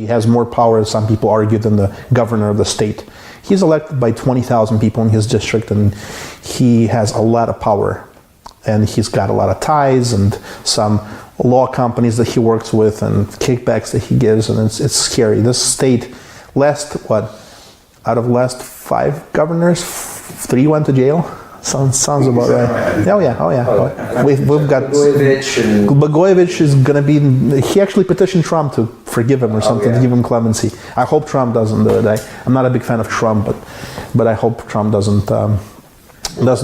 He has more power, some people argue, than the governor of the state. He's elected by 20,000 people in his district, and he has a lot of power. And he's got a lot of ties and some law companies that he works with and kickbacks that he gives, and it's scary. This state, out of last 5 governors, 3 went to jail? Sounds about right. Oh yeah. We've got Blagojevich is going to be. He actually petitioned Trump to forgive him or something, to give him clemency. I hope Trump doesn't do it. I'm not a big fan of Trump, but I hope Trump doesn't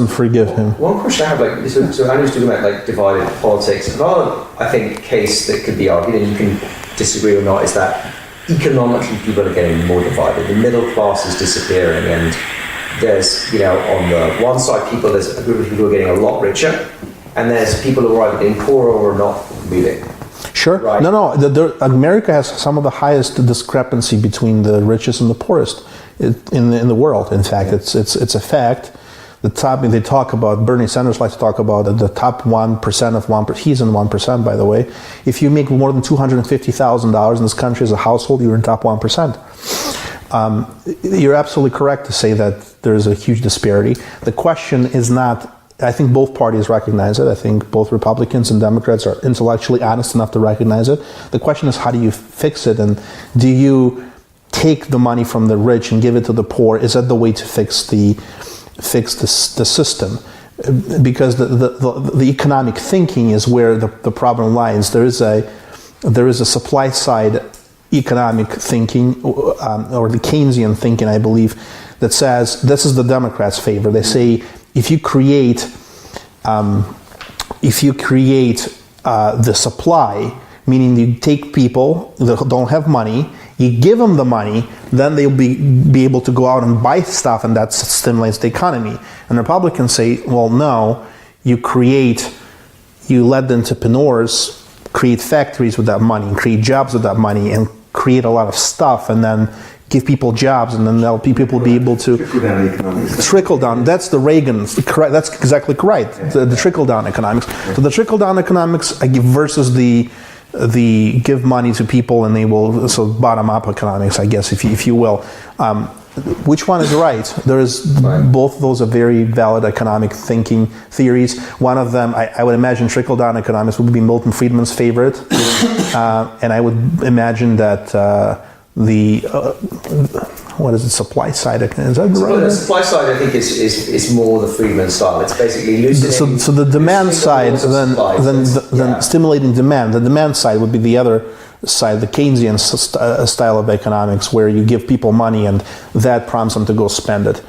forgive him. One question I have, so Andrew's talking about divided politics. Another, I think, case that could be argued, and you can disagree or not, is that economically people are getting more divided. The middle class is disappearing, and there's, on the one side, there's a group of people who are getting a lot richer, and there's people who are either getting poorer or not moving. Sure. Right. No. America has some of the highest discrepancy between the richest and the poorest in the world. In fact, it's a fact. The top, they talk about, Bernie Sanders likes to talk about the top 1% of 1%. He's in 1%, by the way. If you make more than $250,000 in this country as a household, you're in top 1%. You're absolutely correct to say that there's a huge disparity. The question is not, I think both parties recognize it. I think both Republicans and Democrats are intellectually honest enough to recognize it. The question is, how do you fix it? And do you take the money from the rich and give it to the poor? Is that the way to fix the system? Because the economic thinking is where the problem lies. There is a supply side economic thinking, or the Keynesian thinking, I believe, that says this is the Democrats' favor. They say if you create the supply, meaning you take people that don't have money, you give them the money, then they'll be able to go out and buy stuff, and that stimulates the economy. And Republicans say, well, no, you let the entrepreneurs create factories with that money, and create jobs with that money, and create a lot of stuff, and then give people jobs, and then people be able to trickle down. That's the Reagan. That's exactly right. The trickle down economics. So the trickle down economics versus the give money to people and they will, so bottom up economics, I guess, if you will. Which one is right? Both of those are very valid economic thinking theories. One of them, I would imagine, trickle down economics would be Milton Friedman's favorite, and I would imagine that supply side? Is that right? The supply side, I think, is more the Friedman style. It's basically loosening. So the demand side, then stimulating demand. The demand side would be the other side, the Keynesian style of economics, where you give people money and that prompts them to go spend it.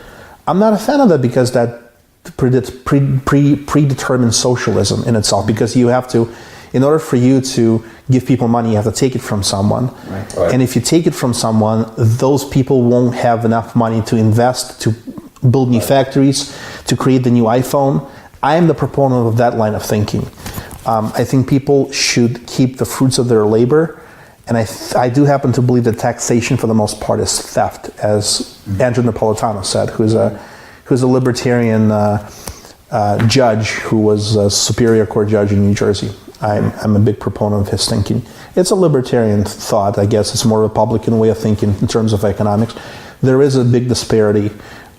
I'm not a fan of that because that predetermines socialism in itself, because you have to, in order for you to give people money, you have to take it from someone. Right. And if you take it from someone, those people won't have enough money to invest, to build new factories, to create the new iPhone. I am the proponent of that line of thinking. I think people should keep the fruits of their labor. And I do happen to believe that taxation, for the most part, is theft, as Andrew Napolitano said, who's a libertarian judge who was a Superior Court judge in New Jersey. I'm a big proponent of his thinking. It's a libertarian thought, I guess. It's a more Republican way of thinking in terms of economics. There is a big disparity.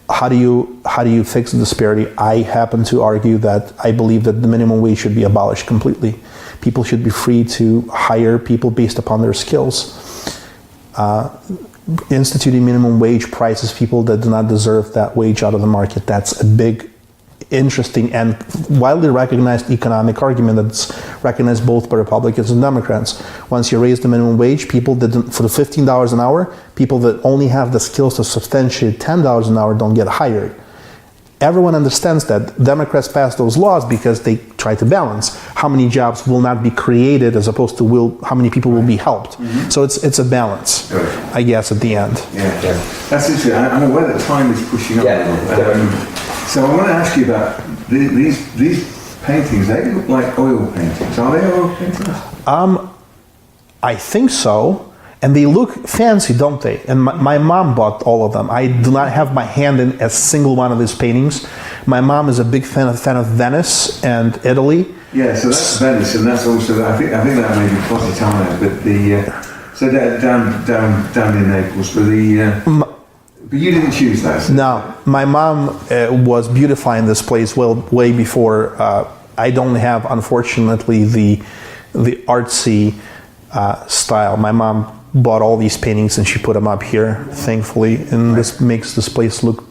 How do you fix the disparity? I happen to argue that I believe that the minimum wage should be abolished completely. People should be free to hire people based upon their skills. Instituting minimum wage prices people that do not deserve that wage out of the market. That's a big, interesting, and widely recognized economic argument that's recognized both by Republicans and Democrats. Once you raise the minimum wage, people that, for the $15 an hour, people that only have the skills to substantiate $10 an hour don't get hired. Everyone understands that. Democrats pass those laws because they try to balance how many jobs will not be created as opposed to how many people will be helped. Mm-hmm. So it's a balance, I guess, at the end. Yeah. That's interesting. I'm aware that time is pushing up a little. So I want to ask you about these paintings. They look like oil paintings. Are they oil paintings? I think so. And they look fancy, don't they? And my mom bought all of them. I do not have my hand in a single one of these paintings. My mom is a big fan of Venice and Italy. Yeah, so that's Venice, and that's also, I think that may be Positano, but So down in Naples, but but you didn't choose that. So. No, my mom was beautifying this place way before. I don't have, unfortunately, the artsy style. My mom bought all these paintings and she put them up here, thankfully, and this makes this place look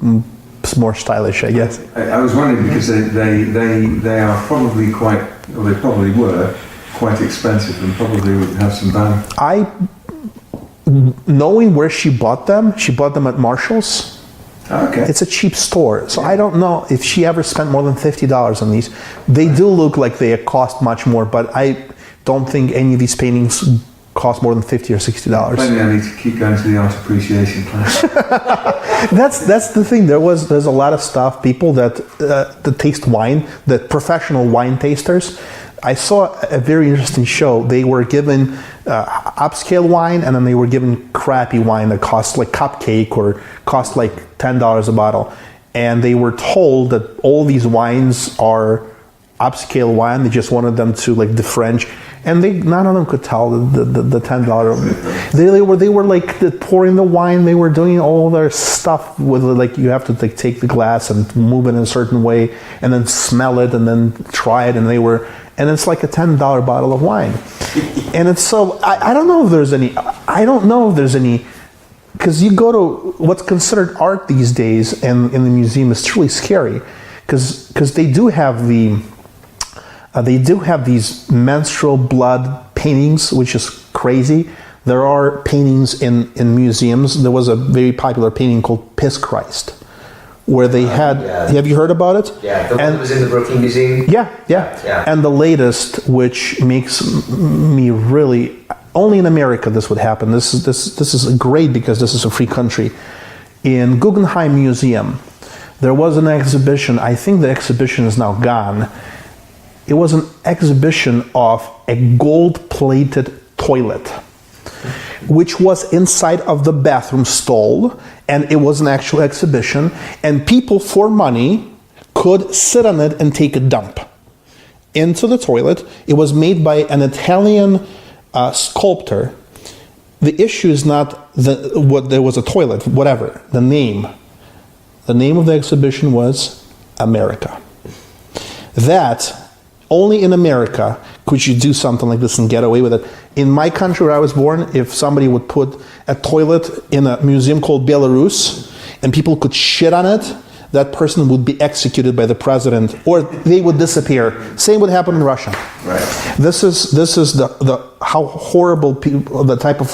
more stylish, I guess. I was wondering because they are probably quite, or they probably were quite expensive and probably would have some value. Knowing where she bought them at Marshall's. Okay. It's a cheap store, so I don't know if she ever spent more than $50 on these. They do look like they cost much more, but I don't think any of these paintings cost more than $50 or $60. Maybe I need to keep going to the art appreciation class. That's the thing. There's a lot of stuff. People that taste wine, the professional wine tasters. I saw a very interesting show. They were given upscale wine, and then they were given crappy wine that cost like cupcake or cost like $10 a bottle. And they were told that all these wines are upscale wine. They just wanted them to like the French, and none of them could tell the $10. They were like pouring the wine. They were doing all their stuff with like you have to like take the glass and move it in a certain way, and then smell it, and then try it, and it's like a $10 bottle of wine. And it's so I don't know if there's any. I don't know if there's any. Because you go to what's considered art these days, and in the museum, it's truly scary, because they do have these menstrual blood paintings, which is crazy. There are paintings in museums. There was a very popular painting called Piss Christ, where they had. Yeah. Have you heard about it? Yeah, the one that was in the Brooklyn Museum. Yeah. And the latest, which makes me really. Only in America this would happen. This is great because this is a free country. In Guggenheim Museum, there was an exhibition. I think the exhibition is now gone. It was an exhibition of a gold-plated toilet, which was inside of the bathroom stall, and it was an actual exhibition. And people for money could sit on it and take a dump into the toilet. It was made by an Italian sculptor. The issue is not there was a toilet, whatever. The name of the exhibition was America. That only in America could you do something like this and get away with it. In my country where I was born, if somebody would put a toilet in a museum called Belarus and people could shit on it, that person would be executed by the president, or they would disappear. Same would happen in Russia. Right. This is the how horrible people, the type of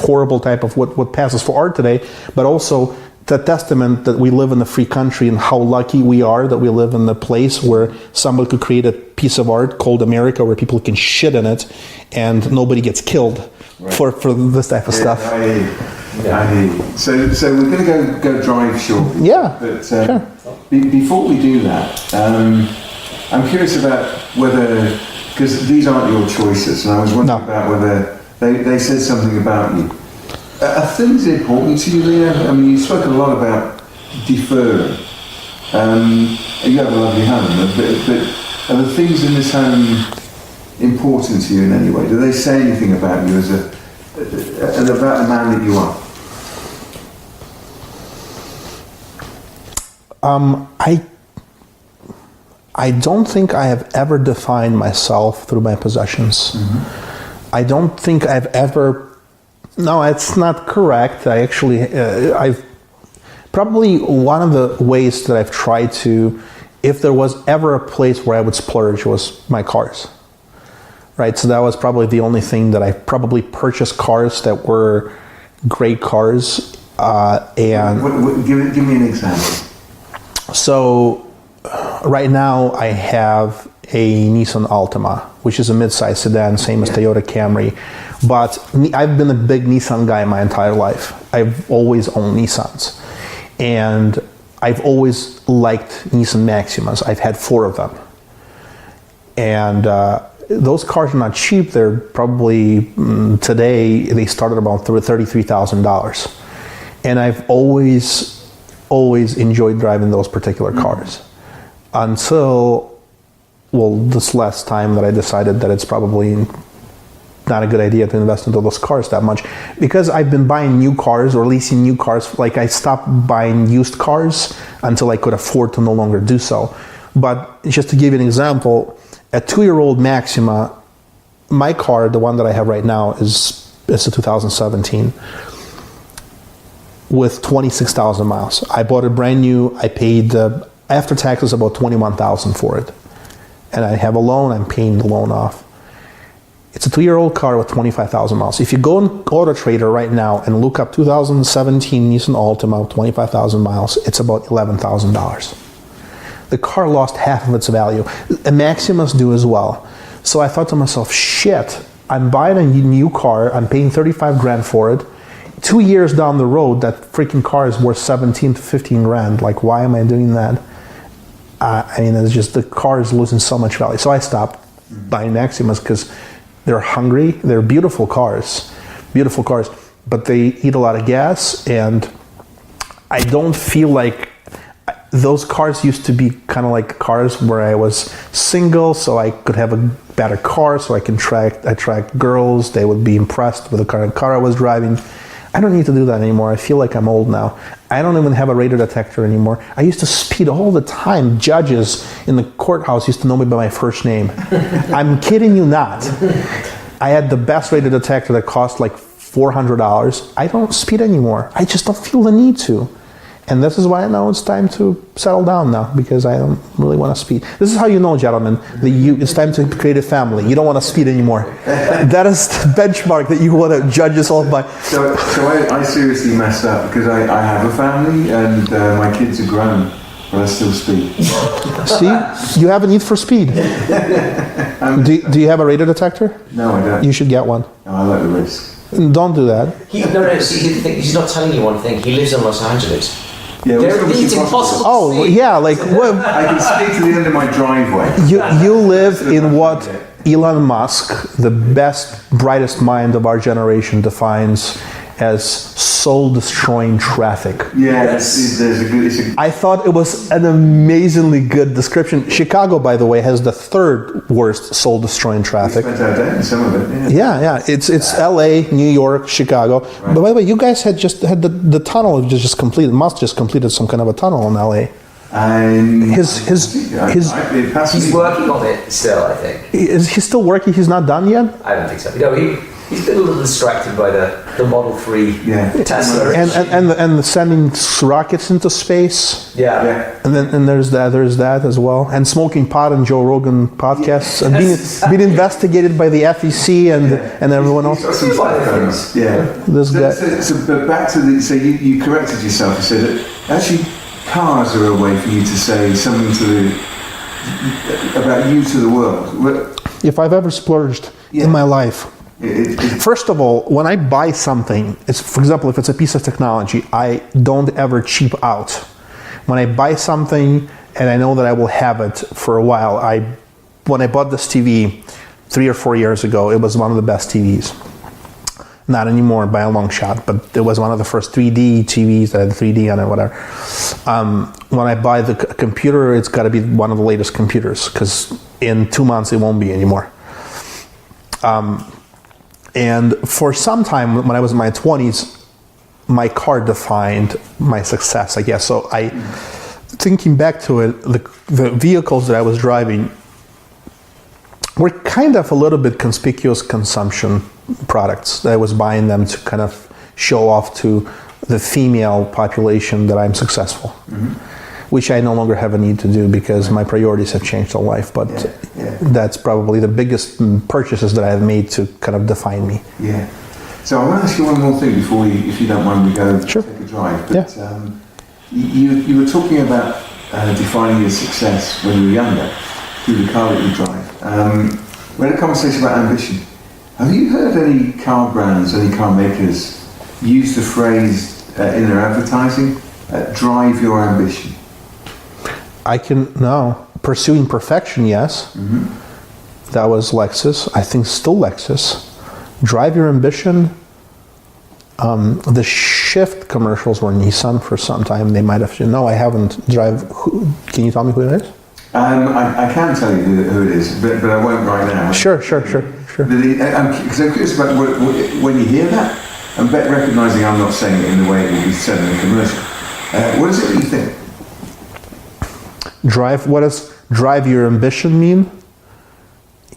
what passes for art today, but also the testament that we live in a free country and how lucky we are that we live in the place where somebody could create a piece of art called America, where people can shit in it and nobody gets killed for this type of stuff. I hear you. So we're going to go drive shortly. Yeah. But sure. Before we do that, I'm curious about whether, because these aren't your choices, and I was wondering about whether they said something about you. Are things important to you, Leo? I mean, you spoke a lot about deferring. You have a lovely home, but are the things in this home important to you in any way? Do they say anything about you and about the man that you are? I don't think I have ever defined myself through my possessions. Mm-hmm. I don't think I've ever. No, it's not correct. I actually, I've probably one of the ways that I've tried to, if there was ever a place where I would splurge, was my cars. Right, so that was probably the only thing that I probably purchased cars that were great cars. And give me an example. So right now I have a Nissan Altima, which is a mid-size sedan, same as Toyota Camry. But I've been a big Nissan guy my entire life. I've always owned Nissans. And I've always liked Nissan Maximas. I've had 4 of them. And those cars are not cheap. They're probably, today, they start at about $33,000. And I've always enjoyed driving those particular cars. Until, well, this last time that I decided that it's probably not a good idea to invest into those cars that much. Because I've been buying new cars or leasing new cars, like I stopped buying used cars until I could afford to no longer do so. But just to give you an example, a 2-year-old Maxima, my car, the one that I have right now, is a 2017 with 26,000 miles. I bought it brand new. I paid, after taxes, about $21,000 for it. And I have a loan, I'm paying the loan off. It's a 2-year-old car with 25,000 miles. If you go on Auto Trader right now and look up 2017 Nissan Altima with 25,000 miles, it's about $11,000. The car lost half of its value. And Maximas do as well. So I thought to myself, shit, I'm buying a new car, I'm paying 35 grand for it. 2 years down the road, that freaking car is worth 17 to 15 grand. Like, why am I doing that? I mean, it's just the car is losing so much value. So I stopped buying Maximas because they're hungry. They're beautiful cars, but they eat a lot of gas, and I don't feel like those cars used to be kind of like cars where I was single, so I could have a better car, so I can attract girls. They would be impressed with the current car I was driving. I don't need to do that anymore. I feel like I'm old now. I don't even have a radar detector anymore. I used to speed all the time. Judges in the courthouse used to know me by my first name. I'm kidding you not. I had the best radar detector that cost like $400. I don't speed anymore. I just don't feel the need to. And this is why I know it's time to settle down now, because I don't really want to speed. This is how you know, gentlemen, that it's time to create a family. You don't want to speed anymore. That is the benchmark that you want to judge yourself by. So I seriously messed up because I have a family and my kids are grown, but I still speed. See? You have a need for speed. Do you have a radar detector? No, I don't. You should get one. No, I like the risk. Don't do that. He's not telling you one thing. He lives in Los Angeles. Yeah, it's impossible. Oh, yeah, like what? I can speak to the end of my driveway. You live in what Elon Musk, the best, brightest mind of our generation, defines as soul-destroying traffic. Yeah, there's a good. I thought it was an amazingly good description. Chicago, by the way, has the 3rd worst soul-destroying traffic. We spent our day in some of it. Yeah. It's L.A., New York, Chicago. Right. But by the way, you guys had the tunnel just completed. Musk just completed some kind of a tunnel in L.A. He's working on it still, I think. Is he still working? He's not done yet? I don't think so. No, he's been a little distracted by the Model 3 Tesla. And sending rockets into space. Yeah. And there's that as well. And smoking pot on Joe Rogan podcasts and being investigated by the FEC and everyone else. This guy. But back to you corrected yourself. You said that actually cars are a way for you to say something about you to the world. If I've ever splurged in my life, first of all, when I buy something, for example, if it's a piece of technology, I don't ever cheap out. When I buy something and I know that I will have it for a while, when I bought this TV 3 or 4 years ago, it was one of the best TVs. Not anymore by a long shot, but it was one of the first 3D TVs that had 3D on it, whatever. When I buy the computer, it's got to be one of the latest computers, because in 2 months it won't be anymore. And for some time, when I was in my 20s, my car defined my success, I guess. So thinking back to it, the vehicles that I was driving were kind of a little bit conspicuous consumption products. I was buying them to kind of show off to the female population that I'm successful, which I no longer have a need to do because my priorities have changed in life. But that's probably the biggest purchases that I've made to kind of define me. Yeah. So I want to ask you one more thing before if you don't mind, we go take a drive. But you were talking about defining your success when you were younger through the car that you drive. We had a conversation about ambition. Have you heard any car brands, any car makers use the phrase in their advertising, drive your ambition? Pursuing perfection, yes. That was Lexus. I think still Lexus. Drive your ambition. The Shift commercials were Nissan for some time. They might have. No, I haven't. Can you tell me who it is? I can tell you who it is, but I won't right now. Sure. Because I'm curious about when you hear that, I'm recognising I'm not saying it in the way it will be said in the commercial. What is it that you think? What does drive your ambition mean?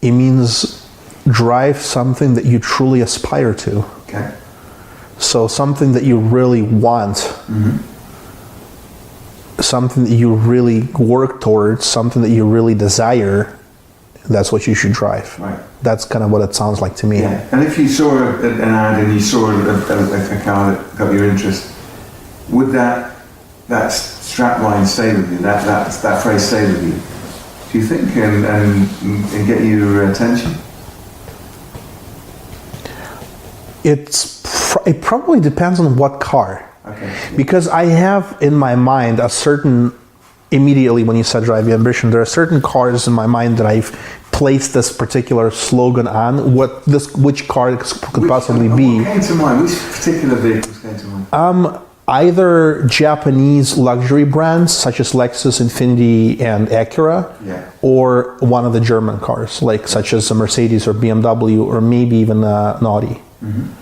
It means drive something that you truly aspire to. Okay. So something that you really want, something that you really work towards, something that you really desire, that's what you should drive. Right. That's kind of what it sounds like to me. Yeah. And if you saw an ad and you saw a car that got your interest, would that strapline stay with you, that phrase stay with you, do you think, and get your attention? It probably depends on what car. Okay. Because I have in my mind a certain, immediately when you said drive your ambition, there are certain cars in my mind that I've placed this particular slogan on, which car could possibly be. What came to mind? Which particular vehicles came to mind? Either Japanese luxury brands such as Lexus, Infiniti, and Acura, or one of the German cars, such as a Mercedes or BMW, or maybe even an Audi. Mm-hmm.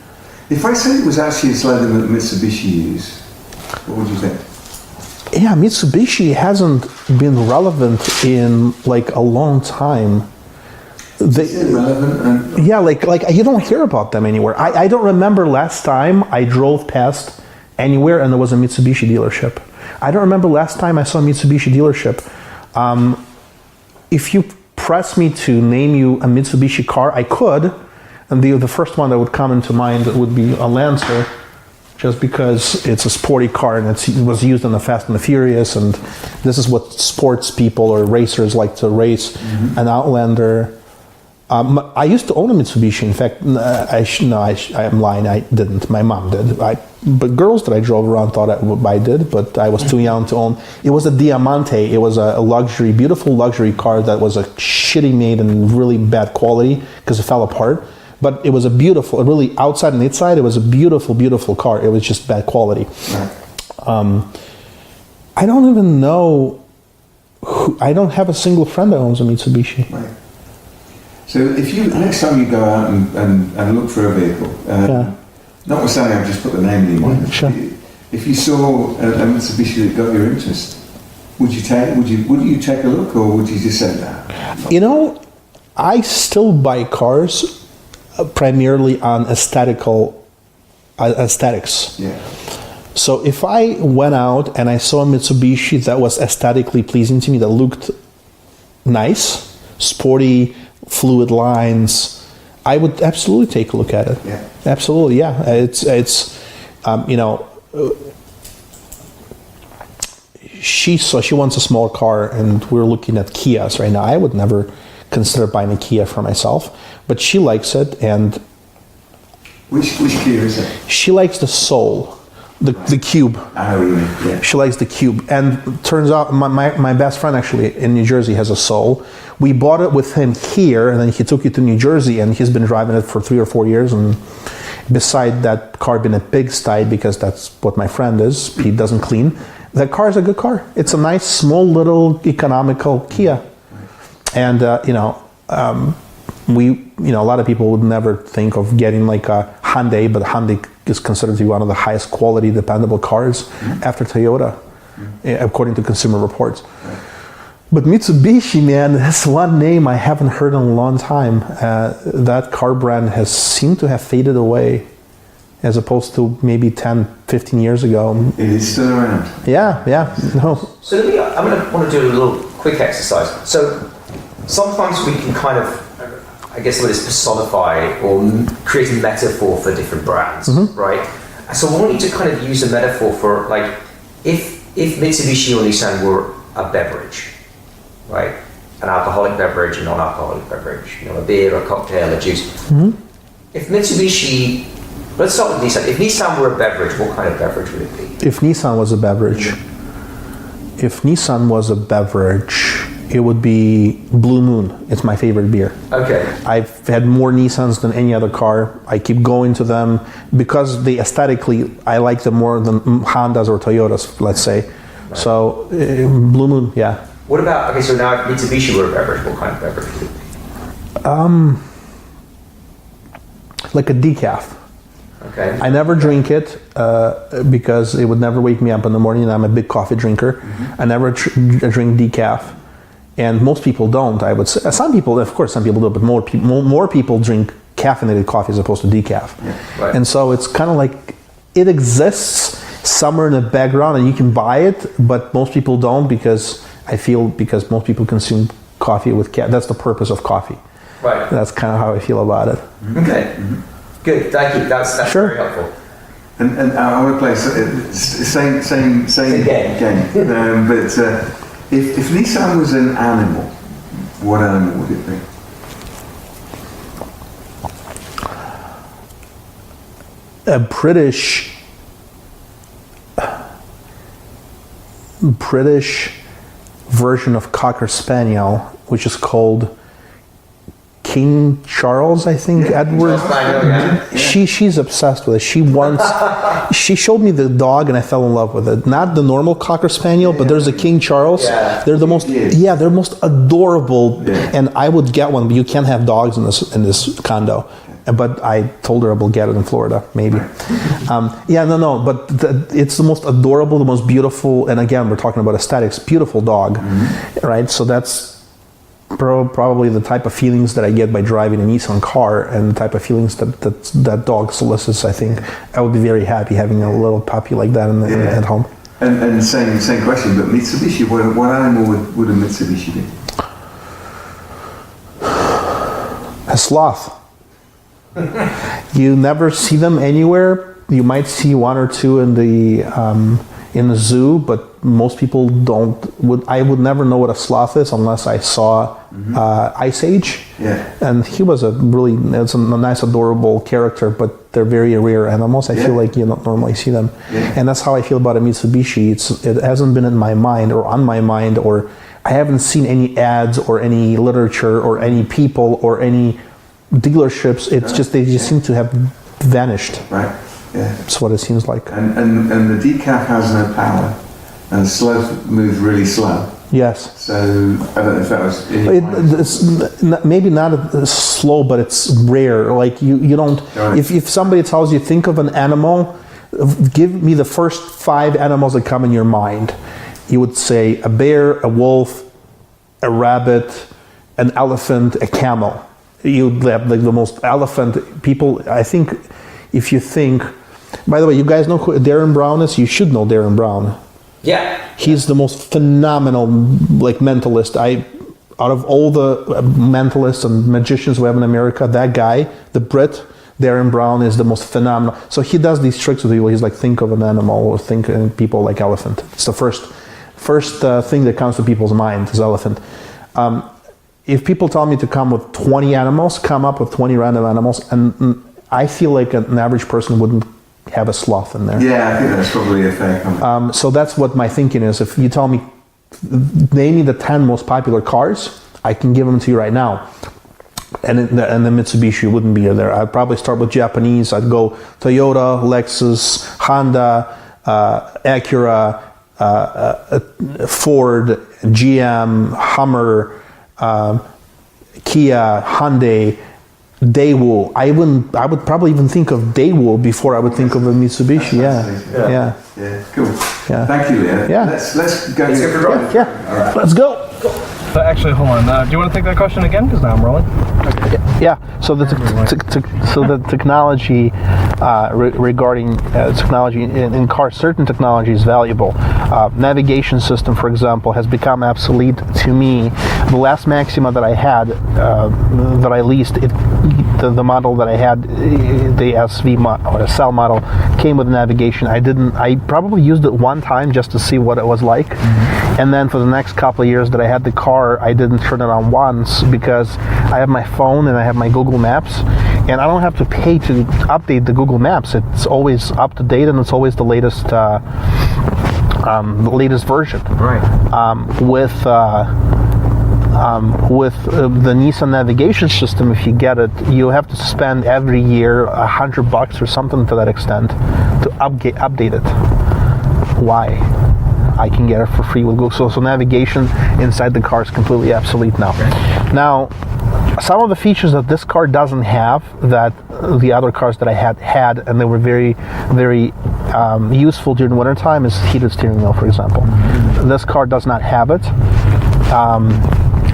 If I said it was actually a slogan that Mitsubishi used, what would you think? Yeah, Mitsubishi hasn't been relevant in a long time. Relevant? Yeah, you don't hear about them anywhere. I don't remember last time I drove past anywhere and there was a Mitsubishi dealership. I don't remember last time I saw a Mitsubishi dealership. If you press me to name you a Mitsubishi car, I could, and the first one that would come into mind would be a Lancer, just because it's a sporty car and it was used in the Fast and the Furious, and this is what sports people or racers like to race. An Outlander. I used to own a Mitsubishi. In fact, I am lying. I didn't. My mom did. But girls that I drove around thought I did, but I was too young to own. It was a Diamante. It was a luxury, beautiful luxury car that was a shitty made and really bad quality because it fell apart. But it was a beautiful, really outside and inside, it was a beautiful, beautiful car. It was just bad quality. Right. I don't even know. I don't have a single friend that owns a Mitsubishi. Right. So if you next time you go out and look for a vehicle, notwithstanding I've just put the name in your mind. Sure. If you saw a Mitsubishi that got your interest, would you take a look, or would you just say that? I still buy cars primarily on aesthetics. Yeah. So if I went out and I saw a Mitsubishi that was aesthetically pleasing to me, that looked nice, sporty, fluid lines, I would absolutely take a look at it. Yeah. Absolutely, yeah. She wants a small car, and we're looking at Kias right now. I would never consider buying a Kia for myself, but she likes it. And which Kia is it? She likes the Soul, the Cube. Yeah. She likes the Cube, and it turns out my best friend actually in New Jersey has a Soul. We bought it with him here, and then he took it to New Jersey, and he's been driving it for 3 or 4 years. And beside that car being a pigsty, because that's what my friend is, he doesn't clean. That car is a good car. It's a nice, small, little, economical Kia. And a lot of people would never think of getting like a Hyundai, but Hyundai is considered to be one of the highest quality, dependable cars after Toyota, according to Consumer Reports. But Mitsubishi, man, that's one name I haven't heard in a long time. That car brand has seemed to have faded away, as opposed to maybe 10, 15 years ago. It is still around. Yeah. No. So I'm going to want to do a little quick exercise. So sometimes we can kind of, I guess, personify or create a metaphor for different brands, right? So I want you to kind of use a metaphor for, like, if Mitsubishi or Nissan were a beverage, right? An alcoholic beverage, a non-alcoholic beverage, a beer, a cocktail, a juice. If Mitsubishi, let's start with Nissan. If Nissan were a beverage, what kind of beverage would it be? If Nissan was a beverage, it would be Blue Moon. It's my favorite beer. Okay. I've had more Nissans than any other car. I keep going to them because they aesthetically, I like them more than Hondas or Toyotas, let's say. Right. So Blue Moon, yeah. What about, so now if Mitsubishi were a beverage, what kind of beverage would it be? like a decaf. Okay. I never drink it because it would never wake me up in the morning. And I'm a big coffee drinker. I never drink decaf, and most people don't. I would say some people, of course, some people do, but more people drink caffeinated coffee as opposed to decaf. Yeah. Right. And so it's kind of like it exists somewhere in the background, and you can buy it, but most people don't because most people consume coffee with that's the purpose of coffee. Right. That's kind of how I feel about it. Okay. Good. Thank you. That's sure. very helpful. And I want to play same game. But if Nissan was an animal, what animal would it be? A British version of Cocker Spaniel, which is called King Charles, I think, Edward. She's obsessed with it. She showed me the dog and I fell in love with it. Not the normal Cocker Spaniel, but there's a King Charles. Yeah. They're the most they're most adorable. Yeah. And I would get one, but you can't have dogs in this condo. But I told her I will get it in Florida, maybe. But it's the most adorable, the most beautiful, and again, we're talking about aesthetics, beautiful dog, right? So that's probably the type of feelings that I get by driving a Nissan car, and the type of feelings that dog solicits. I think I would be very happy having a little puppy like that at home. And same question, but Mitsubishi, what animal would a Mitsubishi be? A sloth. You never see them anywhere. You might see one or two in the zoo, but most people I would never know what a sloth is unless I saw Ice Age. Yeah. And he was it's a nice, adorable character, but they're very rare animals. I feel like you don't normally see them. Yeah. And that's how I feel about a Mitsubishi. It hasn't been in my mind or on my mind, or I haven't seen any ads or any literature or any people or any dealerships. It's just they just seem to have vanished. Right. Yeah. That's what it seems like. And the decaf has no power, and the sloth moves really slow. Yes. So I don't know if that was. It's maybe not slow, but it's rare. Like you don't. Right. If somebody tells you think of an animal, give me the first 5 animals that come in your mind. You would say a bear, a wolf, a rabbit, an elephant, a camel. You have like the most elephant people. I think if you think, by the way, you guys know who Darren Brown is? You should know Darren Brown. Yeah. He's the most phenomenal mentalist. Out of all the mentalists and magicians we have in America, that guy, the Brit, Darren Brown, is the most phenomenal. So he does these tricks with people. He's like, think of an animal or think of people like elephant. It's the first thing that comes to people's mind is elephant. If people tell me to come with 20 animals, come up with 20 random animals, and I feel like an average person wouldn't have a sloth in there. Yeah, I think that's probably a fair comment. So that's what my thinking is. If you tell me, name me the 10 most popular cars, I can give them to you right now. And the Mitsubishi wouldn't be there. I'd probably start with Japanese. I'd go Toyota, Lexus, Honda, Acura, Ford, GM, Hummer, Kia, Hyundai, Daewoo. I would probably even think of Daewoo before I would think of a Mitsubishi. Yeah. Cool. Yeah. Thank you, Leah. Yeah. Let's go. Let's go for a drive. Yeah. All right. Let's go. So actually, hold on. Do you want to take that question again? Because now I'm rolling. Okay. Yeah. So the technology regarding technology in cars, certain technology is valuable. Navigation system, for example, has become obsolete to me. The last Maxima that I had, that I leased, the model that I had, the SV or the cell model, came with navigation. I probably used it one time just to see what it was like, and then for the next couple of years that I had the car, I didn't turn it on once because I have my phone and I have my Google Maps, and I don't have to pay to update the Google Maps. It's always up to date and it's always the latest version. Right. With the Nissan navigation system, if you get it, you have to spend every year $100 or something to that extent to update it. Why? I can get it for free with Google. So navigation inside the car is completely obsolete now. Okay. Now, some of the features that this car doesn't have that the other cars that I had, and they were very, very useful during wintertime, is heated steering wheel, for example. This car does not have it,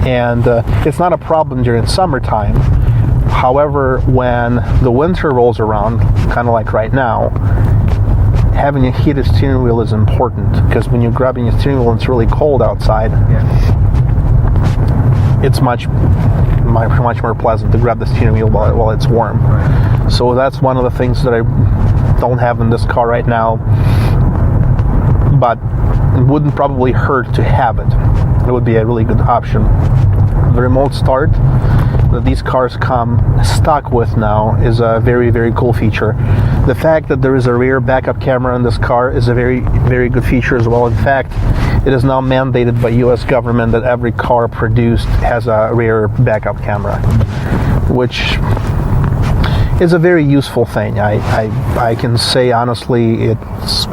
and it's not a problem during summertime. However, when the winter rolls around, kind of like right now, having a heated steering wheel is important, because when you're grabbing your steering wheel and it's really cold outside, it's much more pleasant to grab the steering wheel while it's warm. Right. So that's one of the things that I don't have in this car right now, but it wouldn't probably hurt to have it. It would be a really good option. The remote start that these cars come stock with now is a very, very cool feature. The fact that there is a rear backup camera in this car is a very, very good feature as well. In fact, it is now mandated by U.S. government that every car produced has a rear backup camera, which is a very useful thing. I can say honestly, it's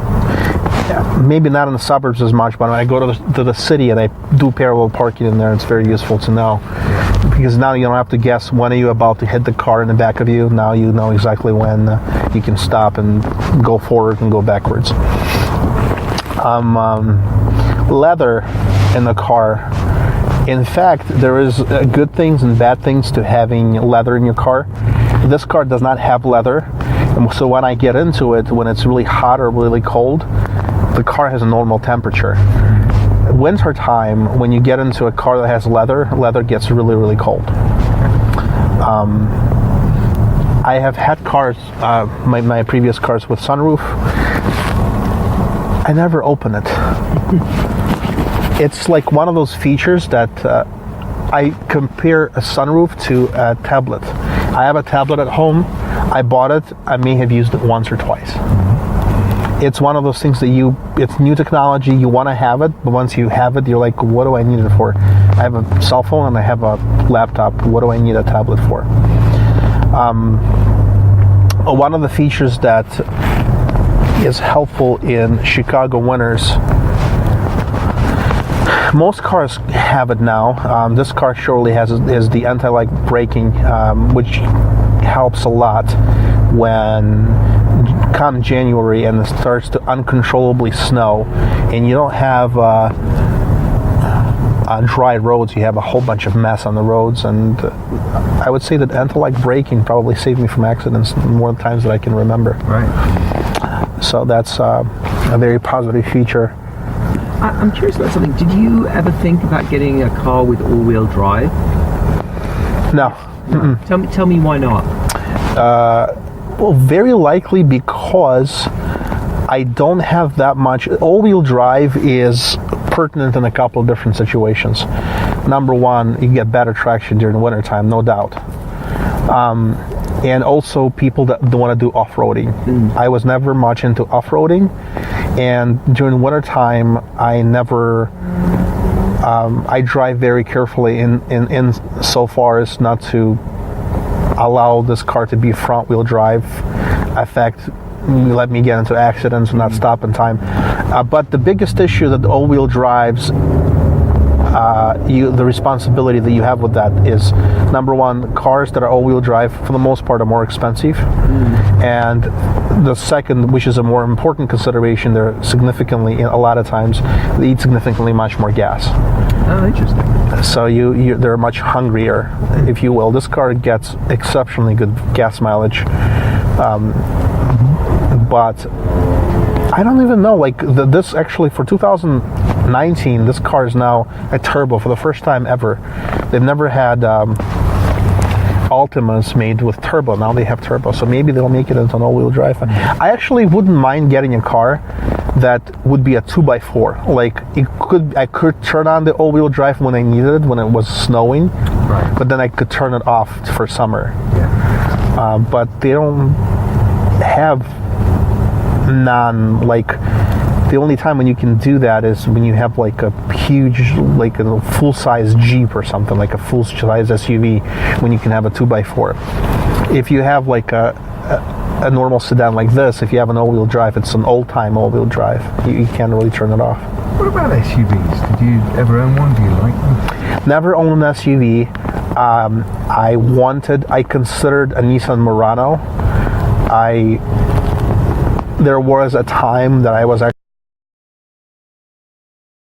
maybe not in the suburbs as much, but when I go to the city and I do parallel parking in there, it's very useful to know. Because now you don't have to guess when are you about to hit the car in the back of you. Now you know exactly when you can stop and go forward and go backwards. Leather in the car. In fact, there is good things and bad things to having leather in your car. This car does not have leather, and so when I get into it, when it's really hot or really cold, the car has a normal temperature. Winter time, when you get into a car that has leather gets really, really cold. I have had cars, my previous cars with sunroof. I never open it. It's like one of those features that I compare a sunroof to a tablet. I have a tablet at home. I bought it. I may have used it once or twice. It's one of those things that it's new technology, you want to have it, but once you have it, you're like, what do I need it for? I have a cell phone and I have a laptop. What do I need a tablet for? One of the features that is helpful in Chicago winters, most cars have it now. This car surely is the anti-lock braking, which helps a lot when come January and it starts to uncontrollably snow and you don't have dry roads, you have a whole bunch of mess on the roads, and I would say that anti-lock braking probably saved me from accidents more times than I can remember. Right. So that's a very positive feature. I'm curious about something. Did you ever think about getting a car with all-wheel drive? No. Tell me why not? Well, very likely because I don't have that much. All-wheel drive is pertinent in a couple of different situations. Number one, you get better traction during the wintertime, no doubt. And also people that want to do off-roading. I was never much into off-roading, and during wintertime, I drive very carefully in so far as not to allow this car to be front-wheel drive. In fact, let me get into accidents and not stop in time. But the biggest issue that all-wheel drives, the responsibility that you have with that is, number one, cars that are all-wheel drive for the most part are more expensive, and the second, which is a more important consideration, they're significantly, a lot of times, they eat significantly much more gas. Oh, interesting. So they're much hungrier, if you will. This car gets exceptionally good gas mileage, but I don't even know, like this actually for 2019, this car is now a turbo for the first time ever. They've never had Altimas made with turbo. Now they have turbo, so maybe they'll make it into an all-wheel drive. I actually wouldn't mind getting a car that would be a 2x4. Like I could turn on the all-wheel drive when I needed it, when it was snowing, right, but then I could turn it off for summer. Yeah. But they don't have the only time when you can do that is when you have like a huge, like a full-size Jeep or something, like a full-size SUV, when you can have a 2x4. If you have like a normal sedan like this, if you have an all-wheel drive, it's an old-time all-wheel drive. You can't really turn it off. What about SUVs? Did you ever own one? Do you like them? Never owned an SUV. I considered a Nissan Murano. There was a time that I was actually